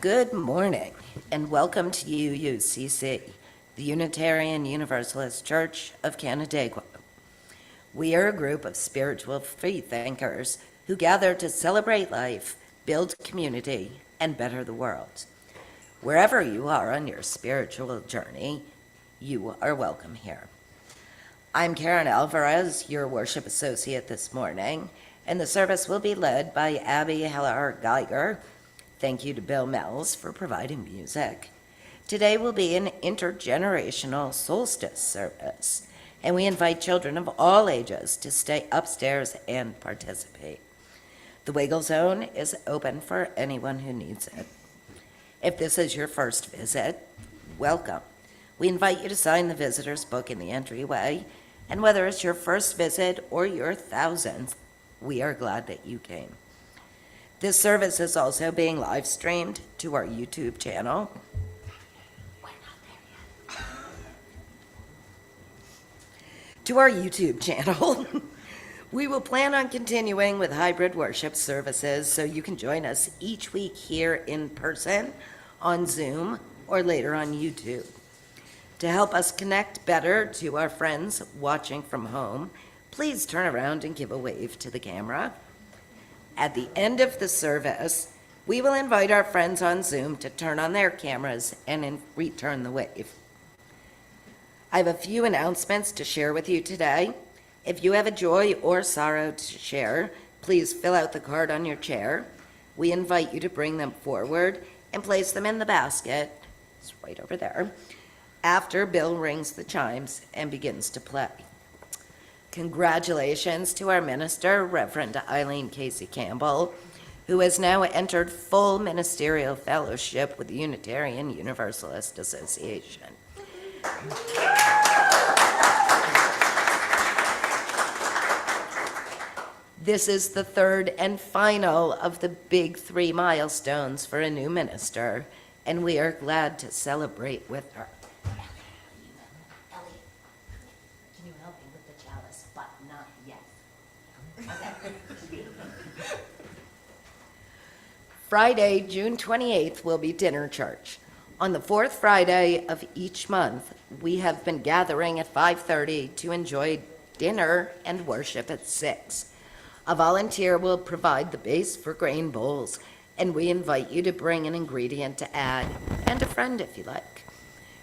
Good morning, and welcome to UUCC, the Unitarian Universalist Church of Canandaigua. We are a group of spiritual free thinkers who gather to celebrate life, build community, and better the world. Wherever you are on your spiritual journey, you are welcome here. I'm Karen Alvarez, your worship associate this morning, and the service will be led by Abby Heller Geiger. Thank you to Bill Mells for providing music. Today will be an intergenerational solstice service, and we invite children of all ages to stay upstairs and participate. The Wiggle Zone is open for anyone who needs it. If this is your first visit, welcome. We invite you to sign the visitor's book in the entryway, and whether it's your first visit or your thousandth, we are glad that you came. This service is also being live streamed to our YouTube channel. We're not there yet. To our YouTube channel. We will plan on continuing with hybrid worship services, so you can join us each week here in person, on Zoom, or later on YouTube. To help us connect better to our friends watching from home, please turn around and give a wave to the camera. At the end of the service, we will invite our friends on Zoom to turn on their cameras and return the wave. I have a few announcements to share with you today. If you have a joy or sorrow to share, please fill out the card on your chair. We invite you to bring them forward and place them in the basket. It's right over there. After Bill rings the chimes and begins to play. Congratulations to our minister, Reverend Eileen Casey Campbell, who has now entered full ministerial fellowship with the Unitarian Universalist Association. This is the third and final of the big 3 milestones for a new minister, and we are glad to celebrate with her. Friday, June 28th will be dinner church. On the fourth Friday of each month, we have been gathering at 5:30 to enjoy dinner and worship at 6. A volunteer will provide the base for grain bowls, and we invite you to bring an ingredient to add, and a friend if you like.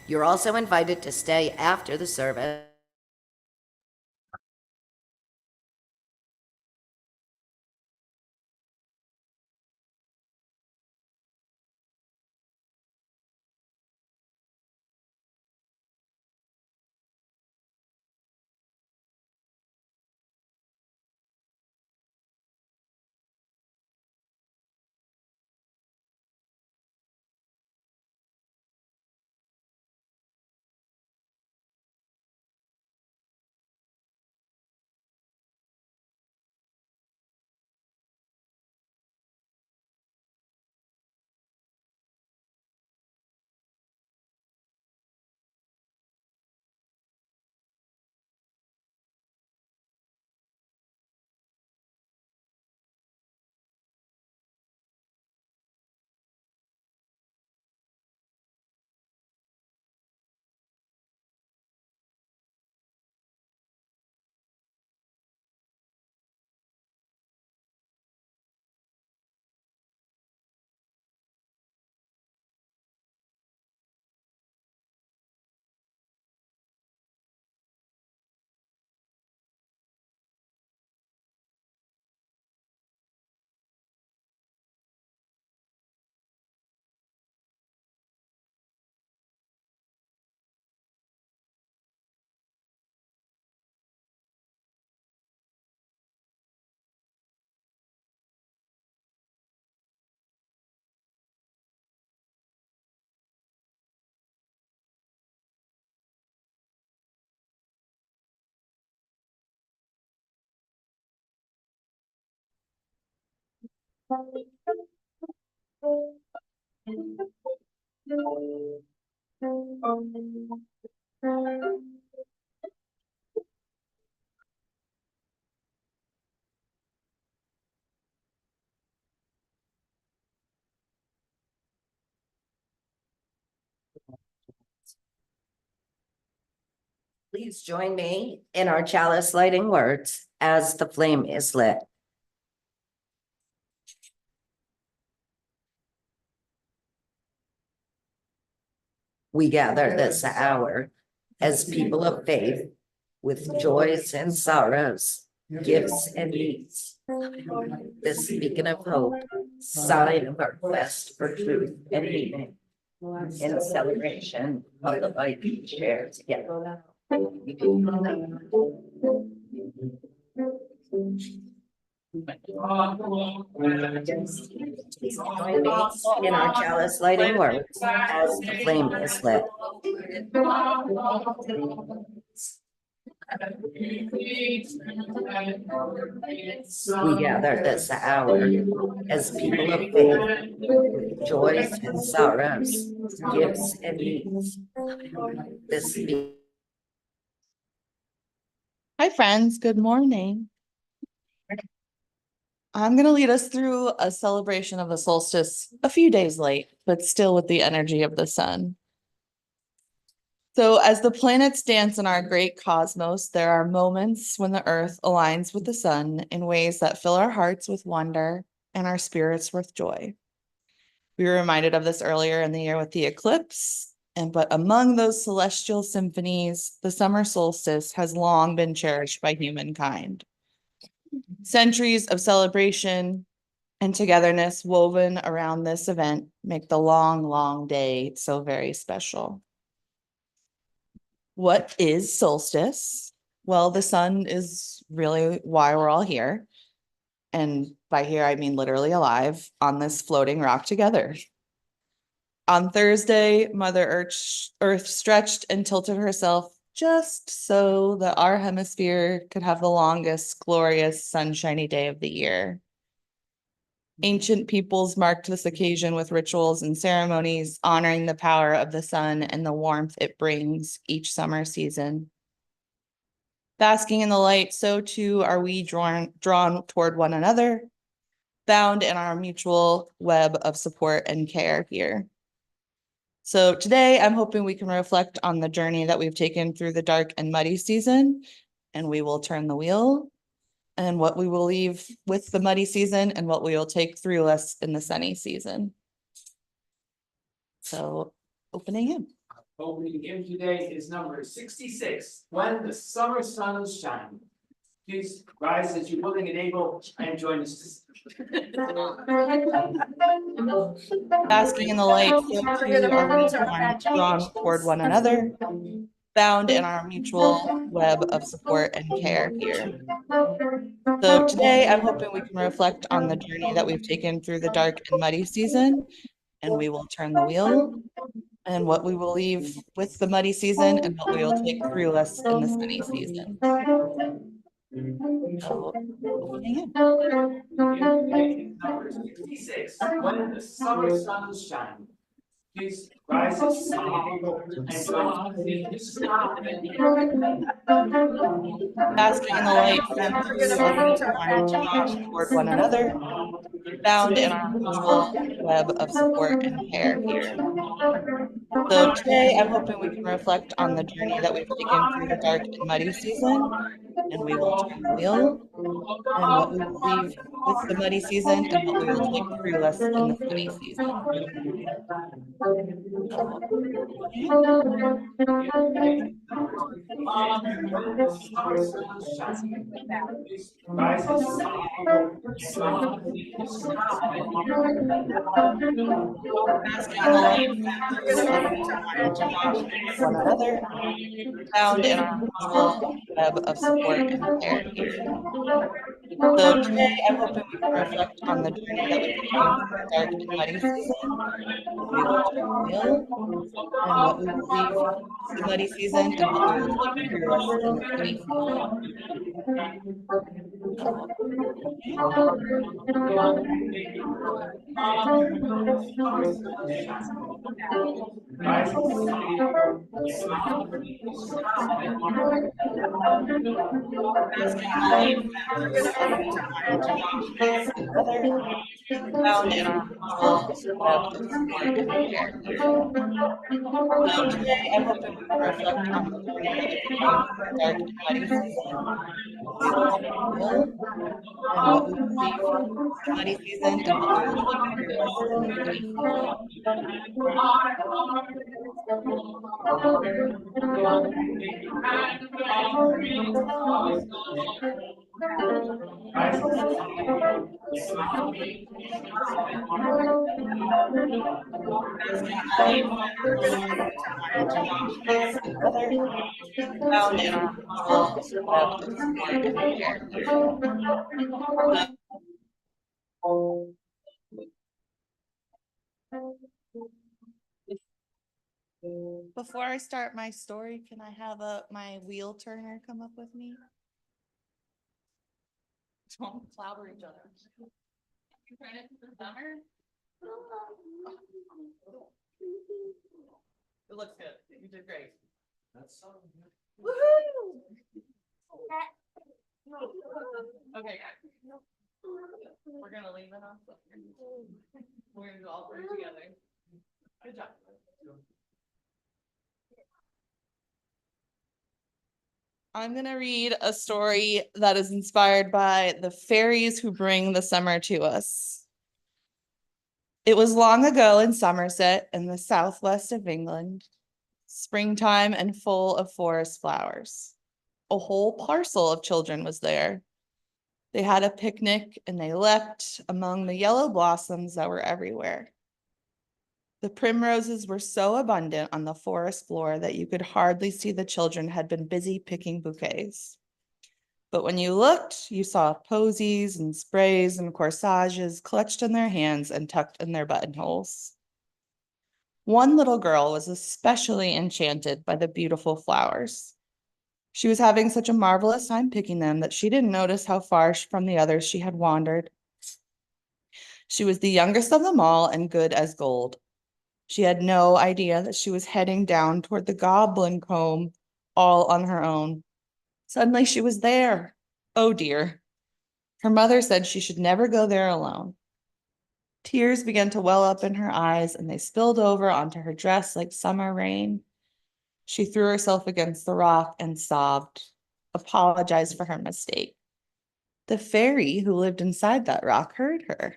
You're also invited to stay after the service Please join me in our chalice lighting words as the flame is lit. We gather this hour as people of faith with joys and sorrows, gifts and needs. This beacon of hope, sign of our quest for truth and meaning, in celebration of the life we share together. Please join me in our chalice lighting words as the flame is lit. We gather this hour as people of faith with joys and sorrows, gifts and needs. This Hi, friends. Good morning. I'm going to lead us through a celebration of the solstice a few days late, but still with the energy of the sun. So as the planets dance in our great cosmos, there are moments when the earth aligns with the sun in ways that fill our hearts with wonder and our spirits with joy. We were reminded of this earlier in the year with the eclipse, but among those celestial symphonies, the summer solstice has long been cherished by humankind. Centuries of celebration and togetherness woven around this event make the long, long day so very special. What is solstice? Well, the sun is really why we're all here. And by here, I mean literally alive on this floating rock together. On Thursday, Mother Earth stretched and tilted herself just so that our hemisphere could have the longest, glorious, sunshiny day of the year. Ancient peoples marked this occasion with rituals and ceremonies, honoring the power of the sun and the warmth it brings each summer season. Basking in the light, so too are we drawn toward one another, bound in our mutual web of support and care here. So today, I'm hoping we can reflect on the journey that we've taken through the dark and muddy season, and we will turn the wheel, and what we will leave with the muddy season and what we will take through us in the sunny season. So opening hymn. Opening hymn today is number 66, When the Summer Sun Shines. Please rise as you're willing and able and join us. Basking in the light, so too are we drawn toward one another, bound in our mutual web of support and care here. So today, I'm hoping we can reflect on the journey that we've taken through the dark and muddy season, and we will turn the wheel, and what we will leave with the muddy season and what we will take through us in the sunny season. So, opening hymn. Number 66, When the Summer Sun Shines. Please rise as you're willing and able and join us. Basking in the light, so too are we drawn toward one another, bound in our mutual web of support and care here. So today, I'm hoping we can reflect on the journey that we've taken through the dark and muddy season, and we will turn the wheel, and what we will leave with the muddy season and what we will take through us in the sunny season. So, When the Summer Sun Shines. Please rise as you're willing and able and join us. basking in the light, so too are we drawn toward one another, bound in our mutual web of support and care here. So today, I'm hoping we can reflect on the journey that we've taken through the dark and muddy season, and we will turn the wheel, and what we will leave with the muddy season and what we will take through us in the sunny season. So, Rise as you're willing and able and join us. basking in the light, so too are found in our halls of so today I hope that we will reflect on the dark and muddy season. We will look at gold and what we see from the muddy season and what the gold is. Found in our halls of Before I start my story, can I have my wheel turner come up with me? Don't clobber each other. You turn it to the summer? It looks good. You did great. Woohoo! Okay, guys. We're gonna leave it on. We're gonna do all three together. Good job. I'm going to read a story that is inspired by the fairies who bring the summer to us. It was long ago in Somerset in the southwest of England, springtime and full of forest flowers. A whole parcel of children was there. They had a picnic and they leapt among the yellow blossoms that were everywhere. The primroses were so abundant on the forest floor that you could hardly see the children had been busy picking bouquets. But when you looked, you saw posies and sprays and corsages clutched in their hands and tucked in their buttonholes. One little girl was especially enchanted by the beautiful flowers. She was having such a marvelous time picking them that she didn't notice how far from the others she had wandered. She was the youngest of them all and good as gold. She had no idea that she was heading down toward the goblin comb all on her own. Suddenly she was there. Oh dear. Her mother said she should never go there alone. Tears began to well up in her eyes and they spilled over onto her dress like summer rain. She threw herself against the rock and sobbed, apologized for her mistake. The fairy who lived inside that rock heard her.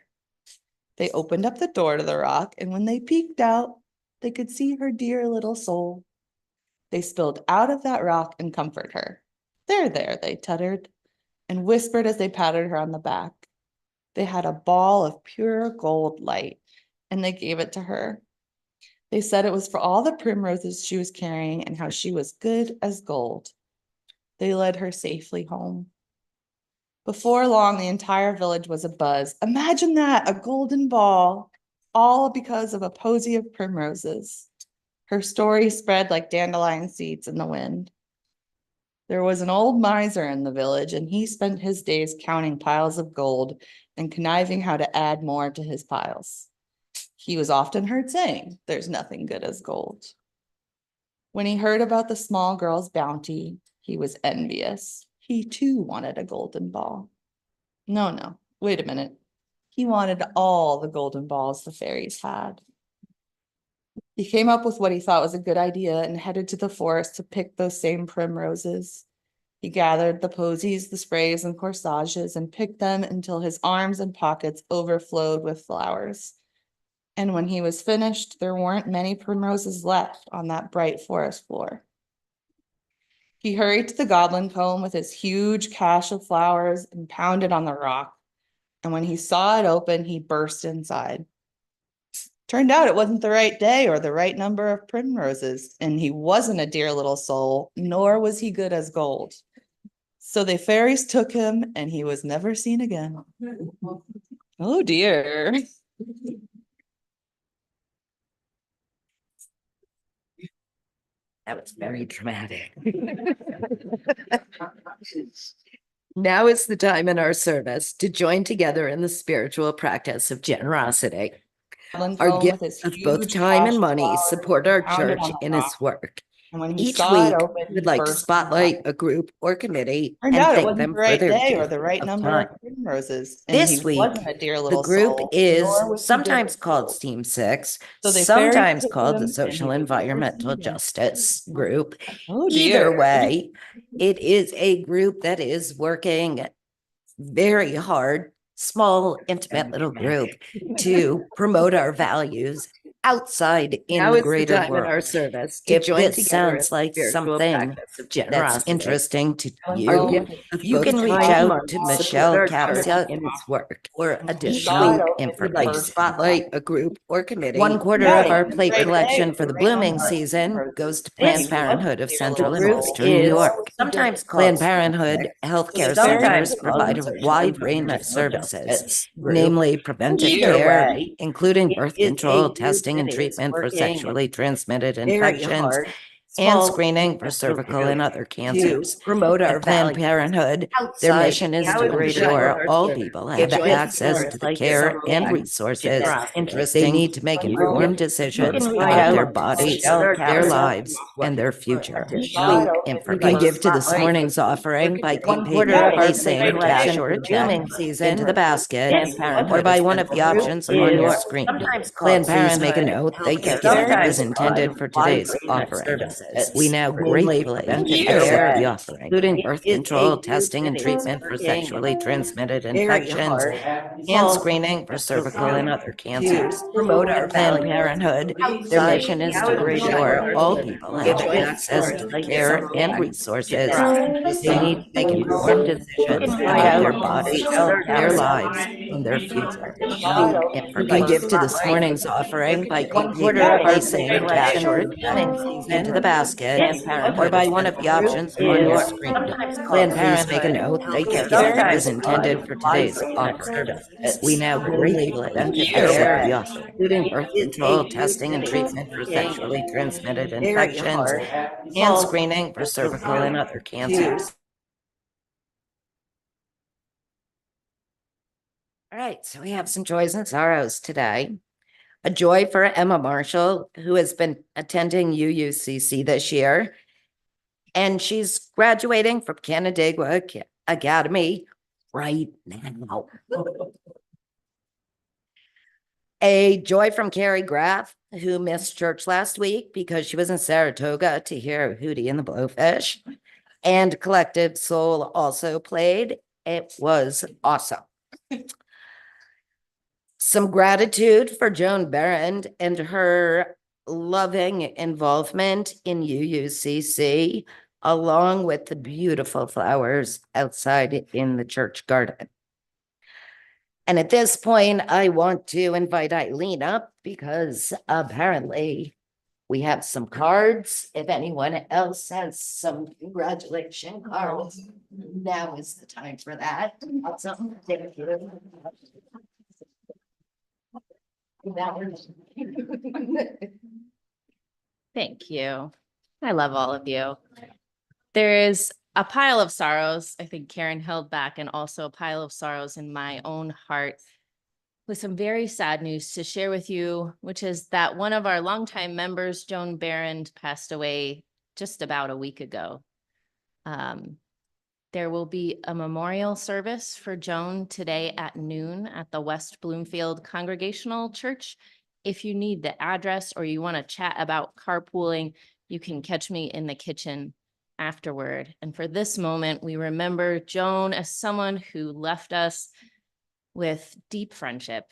They opened up the door to the rock, and when they peeked out, they could see her dear little soul. They spilled out of that rock and comforted her. There, they tuttered, and whispered as they patted her on the back. They had a ball of pure gold light, and they gave it to her. They said it was for all the primroses she was carrying and how she was good as gold. They led her safely home. Before long, the entire village was abuzz. Imagine that, a golden ball, all because of a posy of primroses. Her story spread like dandelion seeds in the wind. There was an old miser in the village, and he spent his days counting piles of gold and conniving how to add more to his piles. He was often heard saying, "There's nothing good as gold." When he heard about the small girl's bounty, he was envious. He too wanted a golden ball. No, wait a minute. He wanted all the golden balls the fairies had. He came up with what he thought was a good idea and headed to the forest to pick those same primroses. He gathered the posies, the sprays, and corsages and picked them until his arms and pockets overflowed with flowers. And when he was finished, there weren't many primroses left on that bright forest floor. He hurried to the goblin comb with his huge cache of flowers and pounded on the rock. And when he saw it open, he burst inside. Turned out it wasn't the right day or the right number of primroses, and he wasn't a dear little soul, nor was he good as gold. So the fairies took him, and he was never seen again. Oh dear. That was very dramatic. Now is the time in our service to join together in the spiritual practice of generosity. Our gifts of both time and money support our church in its work. And when he Each saw it week, open, we he would like to burst into spotlight laughter. a group or committee Turned and out it thank wasn't them the for right their day or gift the right of number time. of primroses, and This he week, wasn't a dear the little group soul, is nor was he sometimes bitter. called Team Six, So they ferried sometimes to called the him, and Social he was never Environmental seen again. Justice Group. Oh Either dear. way, it is a group that is working very hard, small, intimate little group to promote our values outside in Now the is the greater time in our world. service to If join this together in sounds the like spiritual something practice of that's generosity. interesting to Our you, gift is you both can reach time and out money to to support Michelle our church Capsia in its work. for Each additional week, information. We'd like to spotlight a group or committee. One quarter Yeah, of it our wasn't plate the right day collection or for the the right blooming number of season primroses, goes to and Planned he Parenthood wasn't a of dear Central little and soul, Western New is York. sometimes Planned Parenthood So healthcare they ferried centers to him, provide a Social wide range of Environmental services, Justice Group. namely preventive Either care, way, including it birth is a control, group testing and that is treatment for working sexually transmitted very infections, hard, and small, screening for intimate little cervical group and other to cancers. promote our At Planned values Parenthood, their outside mission is in to the greater world. ensure all people If have this access sounds to the like care and something resources generosity, they need to make you informed can decisions reach about their out to bodies, Michelle their Capsia lives, for and their future. additional You can give to this morning's offering by One paying quarter of our placing plate cash collection or for a the check blooming season into the basket Planned Parenthood or by of one of the Central options is on your screen. sometimes Planned called Please make a Parenthood note that your Healthcare gift Centers is provide intended a for wide today's range of offering. services, We now namely gratefully preventive accept care, the offering, including birth is control, a group testing and that is treatment for working sexually transmitted very infections, hard, and small, screening for cervical and other cancers. to promote our At Planned values Parenthood, their outside mission is in to the greater ensure world. all people If have this access sounds to the like care and something resources they generosity, need to make you informed can decisions reach about out their to bodies, Michelle their Capsia lives, and their future. additional You can give to this morning's offering by one paying quarter of our placing plate cash collection or for a the check blooming into season the basket Planned or Parenthood by of one of the Central Group options on your is screen. sometimes called Planned Please make a Parenthood note that your Healthcare gift Centers is provide intended a for wide today's range of offering. We services, now namely gratefully preventive accept care. the offering, It birth is a control, group testing and that is treatment for working sexually transmitted very infections, hard, and small, screening for little cervical and group other to cancers. All right, so we have some joys and sorrows today. A joy for Emma Marshall, who has been attending UUCC this year, and she's graduating from Canandaigua Academy right now. A joy from Carrie Graff, who missed church last week because she was in Saratoga to hear Hootie and the Blowfish. And Collective Soul also played. It was awesome. Some gratitude for Joan Barron and her loving involvement in UUCC, along with the beautiful flowers outside in the church garden. And at this point, I want to invite Eileen up because apparently we have some cards. If anyone else has some congratulation cards, now is the time for that. Awesome. Thank you. Thank you. I love all of you. There is a pile of sorrows, I think Karen held back, and also a pile of sorrows in my own heart with some very sad news to share with you, which is that one of our longtime members, Joan Barron, passed away just about a week ago. There will be a memorial service for Joan today at noon at the West Bloomfield Congregational Church. If you need the address or you want to chat about carpooling, you can catch me in the kitchen afterward. And for this moment, we remember Joan as someone who left us with deep friendship,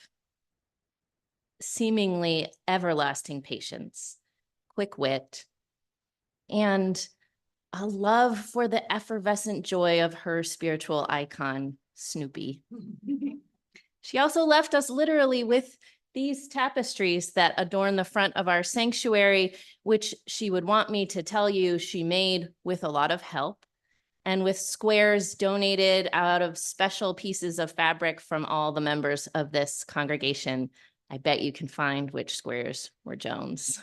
seemingly everlasting patience, quick wit, and a love for the effervescent joy of her spiritual icon, Snoopy. She also left us literally with these tapestries that adorn the front of our sanctuary, which she would want me to tell you she made with a lot of help and with squares donated out of special pieces of fabric from all the members of this congregation. I bet you can find which squares were Joan's.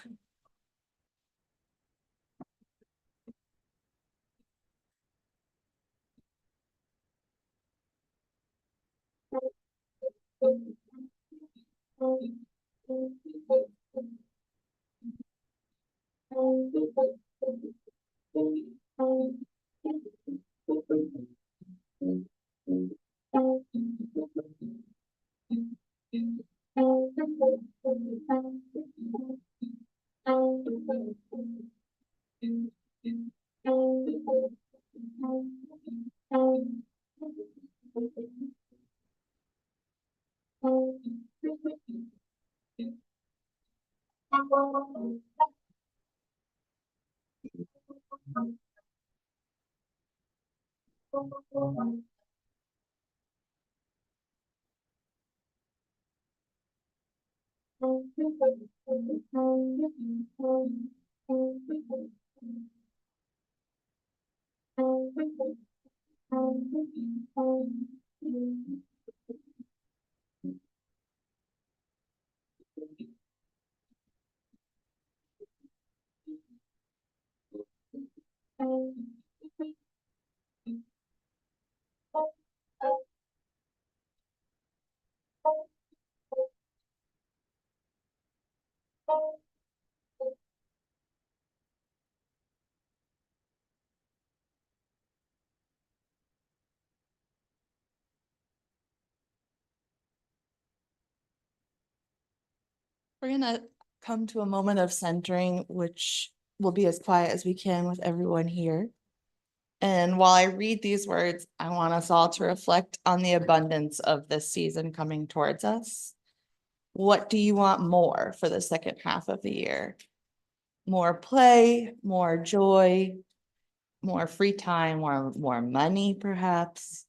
We're gonna come to a moment of centering, which will be as quiet as we can with everyone here. And while I read these words, I want us all to reflect on the abundance of this season coming towards us. What do you want more for the second half of the year? More play, more joy, more free time, more money, perhaps,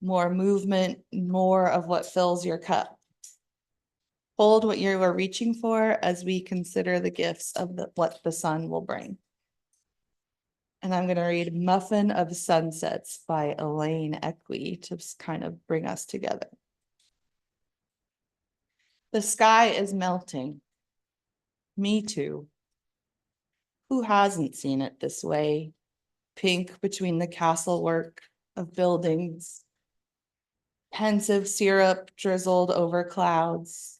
more movement, more of what fills your cup. Hold what you are reaching for as we consider the gifts of what the sun will bring. And I'm going to read Muffin of Sunsets by Elaine Equi to kind of bring us together. The sky is melting. Me too. Who hasn't seen it this way? Pink between the castle work of buildings. Pensive syrup drizzled over clouds.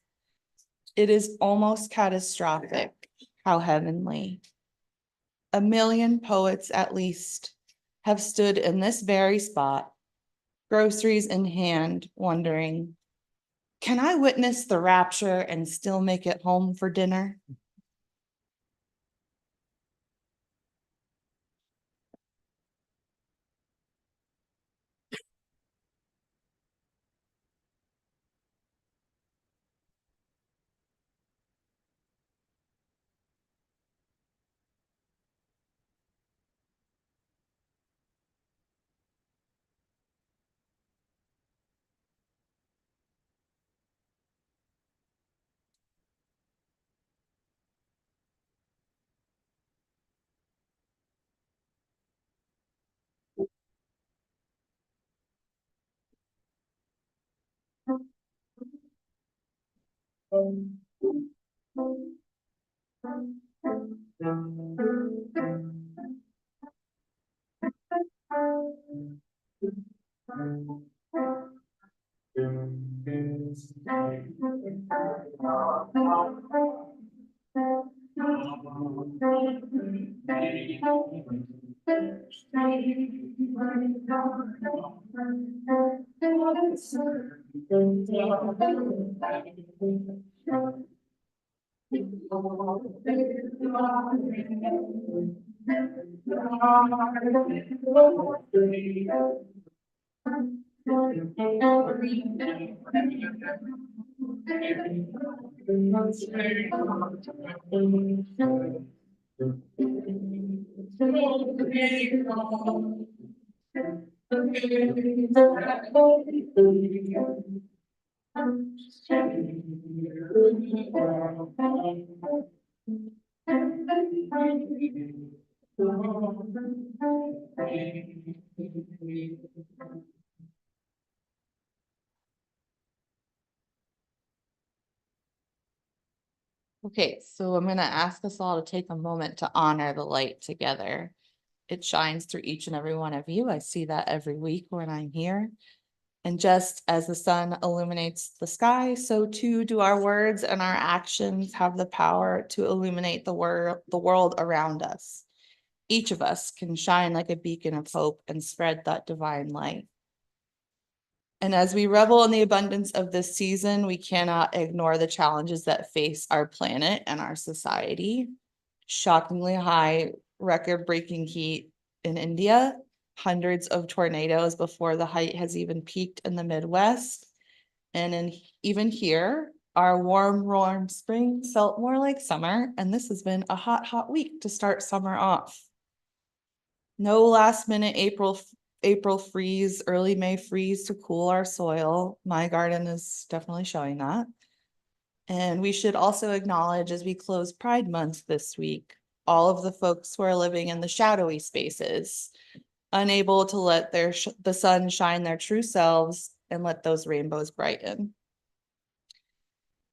It is almost catastrophic, how heavenly. A million poets at least have stood in this very spot, groceries in hand, wondering, can I witness the rapture and still make it home for dinner? Okay, so I'm going to ask us all to take a moment to honor the light together. It shines through each and every one of you. I see that every week when I'm here. And just as the sun illuminates the sky, so too do our words and our actions have the power to illuminate the world around us. Each of us can shine like a beacon of hope and spread that divine light. And as we revel in the abundance of this season, we cannot ignore the challenges that face our planet and our society. Shockingly high, record-breaking heat in India, hundreds of tornadoes before the height has even peaked in the Midwest. And even here, our warm spring felt more like summer, and this has been a hot week to start summer off. No last minute April freeze, early May freeze to cool our soil. My garden is definitely showing that. And we should also acknowledge, as we close Pride Month this week, all of the folks who are living in the shadowy spaces, unable to let the sun shine their true selves and let those rainbows brighten.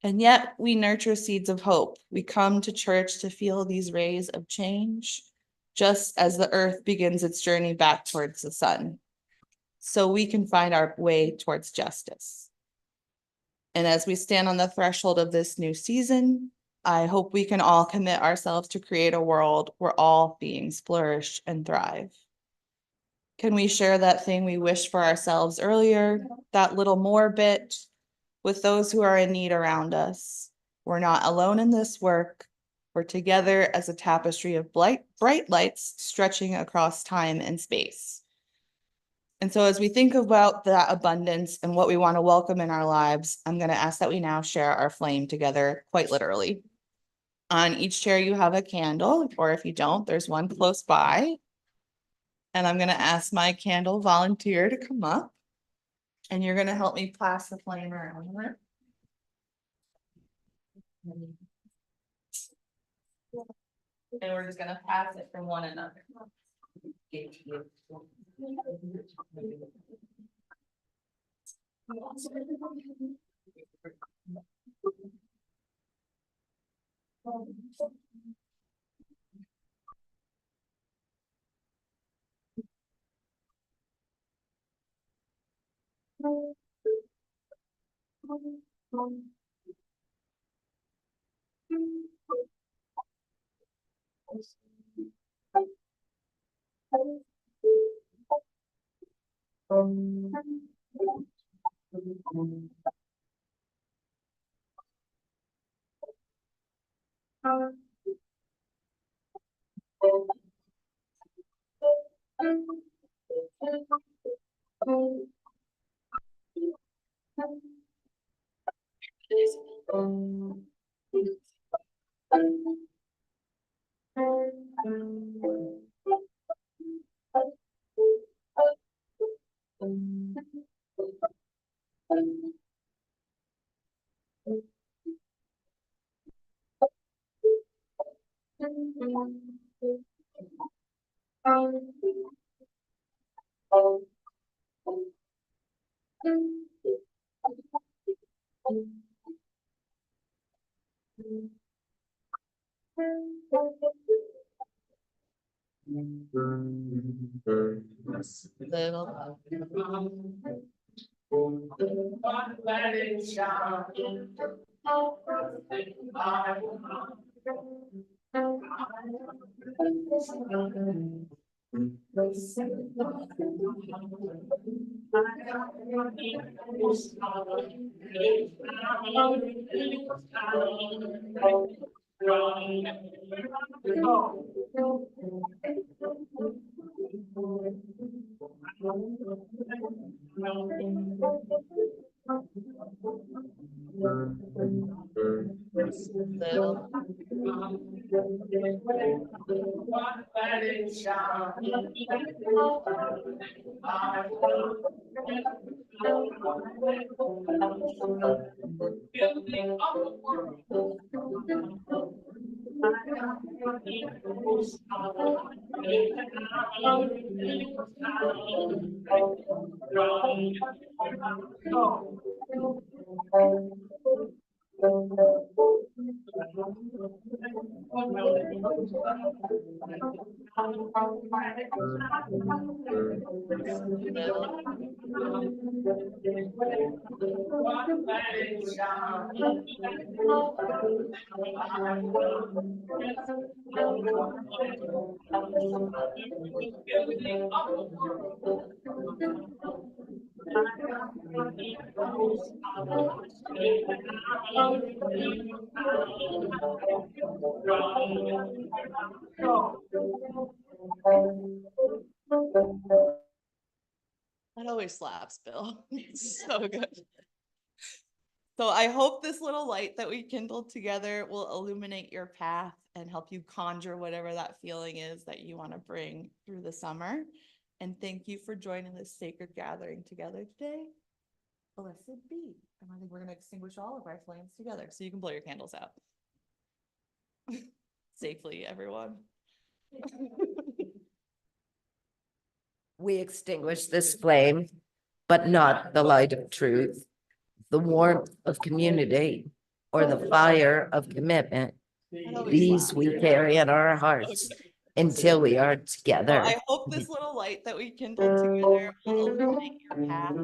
And yet we nurture seeds of hope. We come to church to feel these rays of change, just as the earth begins its journey back towards the sun, so we can find our way towards justice. And as we stand on the threshold of this new season, I hope we can all commit ourselves to create a world where all beings flourish and thrive. Can we share that thing we wished for ourselves earlier, that little more bit, with those who are in need around us? We're not alone in this work. We're together as a tapestry of bright lights stretching across time and space. And so as we think about that abundance and what we want to welcome in our lives, I'm going to ask that we now share our flame together, quite literally. On each chair, you have a candle, or if you don't, there's one close by. And I'm going to ask my candle volunteer to come up. And you're going to help me pass the flame around. And we're just going to pass it from one another. Let it shine. That always slaps, Bill. It's so good. So I hope this little light that we kindled together will illuminate your path and help you conjure whatever that feeling is that you want to bring through the summer. And thank you for joining this sacred gathering together today. Blessed be. And I think we're going to extinguish all of our flames together. So you can blow your candles out. Safely, everyone. We extinguish this flame, but not the light of truth, the warmth of community, or the fire of commitment. These we carry in our hearts until we are So together. I hope this little light that we kindled together will illuminate your path.